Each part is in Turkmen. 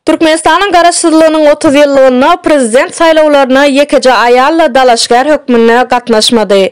Türkmenistan'ın garaşdyrlygynyň 30 ýyllygyna prezident saýlawlaryna ýekeje aýalla dalaşgar hökmüne gatnaşmady.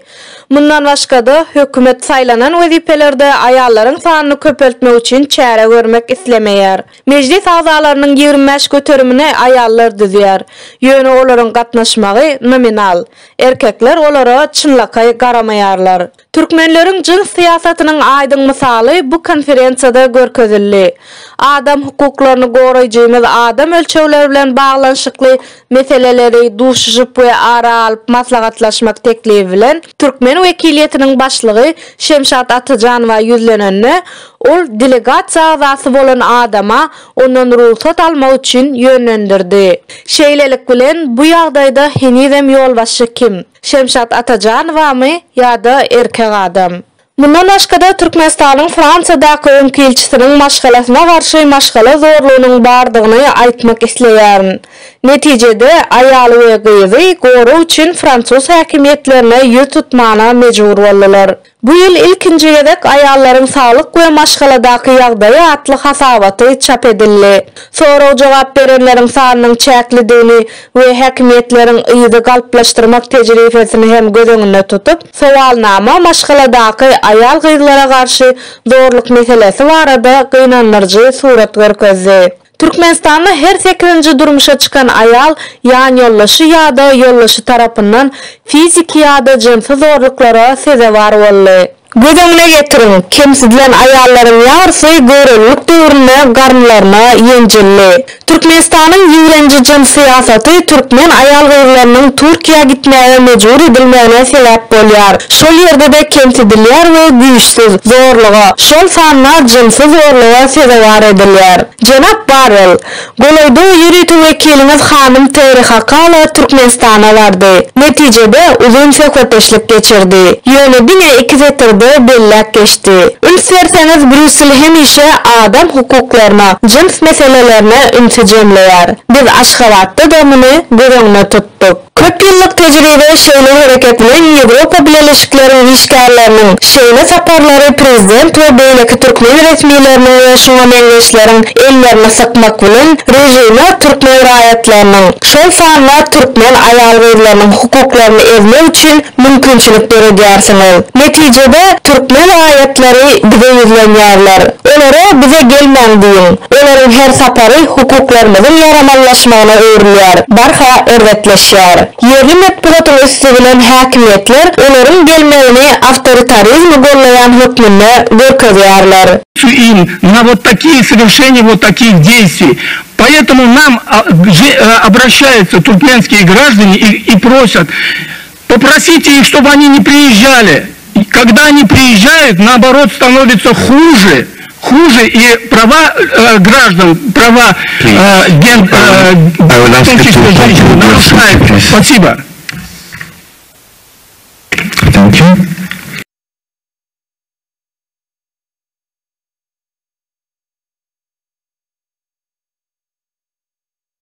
Mundan başga-da hökümet saýlanan wezipelerde aýallaryň sanyny köpeltmek üçin çäre görmek islemeýär. Mejlis agzalarynyň 25 göterimine aýallar düzýär. Ýöne olaryň gatnaşmagy nominal. Erkekler olara çynlakay garamaýarlar. Türkmenleriň jins siýasatynyň aýdyň misaly bu konferensiýada görkezildi. Adam hukuklaryny goraýjymyz adam ölçewleri bilen baglanşykly meseleleri duşuşyp we ara alyp maslahatlaşmak teklifi bilen Türkmen wekiliýetiniň başlygy Şemşat Atajanowa ýüzlenende ol delegasiýa agzasy bolan adama ondan ruhsat almak üçin ýönlendirdi. Şeýlelik bilen bu ýagdaýda hinizem ýolbaşçy kim? Şemşat Atajanowamy ýa-da erkek adam? Bundan başga-da Türkmenistanyň Fransadaky öňkilçisiniň maşgalasyna garşy maşgala zorlugynyň bardygyny aýtmak isleýärin. Netijede aýaly we gyzy goru üçin Fransuz häkimiýetlerine ýüz tutmana mejbur boldylar. Bu ýyl ilkinji gezek aýallaryň saglyk we maşgaladaky ýagdaýy atly hasabaty çap edildi. Sonra jogap berenleriň sanynyň çäklidigini we häkimiýetleriň ýyzy galplaşdyrmak tejribesini hem göz öňünde tutup, sowalnama maşgaladaky aýal gyzlara garşy zorluk meselesi barada gynanyrjy surat görkezdi. Türkmenistanda her 8-nji durmuşa çykan aýal ýa-ni ýollaşy ýa-da ýollaşy tarapyndan fiziki ýa-da jinsy zorluklara sezebar boldy. Gödöňüne getirin, kemsidilen aýallaryň ýarsy görellik döwründe garnlaryna ýenjildi. Türkmenistanyň ýürenji jins siýasaty türkmen aýal gyzlarynyň Türkiýe gitmäge mejbur edilmegine sebäp bolýar. Şol ýerde de kemsidilýär we güýçsiz, zorluga, şol sanna jinsy zorluga sezebar edilýär. Jenap Barel, Goloýda ýürütü wekiliniz Hanym Terihakala Türkmenistana bardy. Netijede uzun söhbetleşlik geçirdi. Ýöne dine iki setirde bellek geçti. Ünsverseňiz Brüssel hemişe adam hukuklaryna, jins meselelerine ünsü jemleýär. Biz Aşgabatda da muny göz tuttuk. Köp ýyllyk tejribe şeýle hereket bilen Ýewropa Birleşikleri işgärleriniň şeýle saparlary prezident we beýleki türkmen resmiýetleriniň we şoňa meňzeşleriň ellerini sykmak bilen rejime türkmen raýatlarynyň şol sanly türkmen aýal gyzlarynyň hukuklaryny ezmek üçin mümkinçilik berýärsiňiz. Netijede türkmen raýatlary bize ýüzlenýärler. Olara bize gelmäň diýin. Olaryň her sapary hukuklarynyň ýaramallaşmagyna öwrülýär. Barha erwetleşýär. Yerli matbuatyň üstü bilen häkimiýetler olaryň gelmegini awtoritarizmi gollaýan hökmüne görkezýärler. Им на вот такие совершения вот таких действий. Поэтому нам обращаются туркменские граждане и просят, попросите их, чтобы они не приезжали. Когда они приезжают, наоборот, становится хуже, и права граждан, права в том числе женщин нарушаются. Спасибо.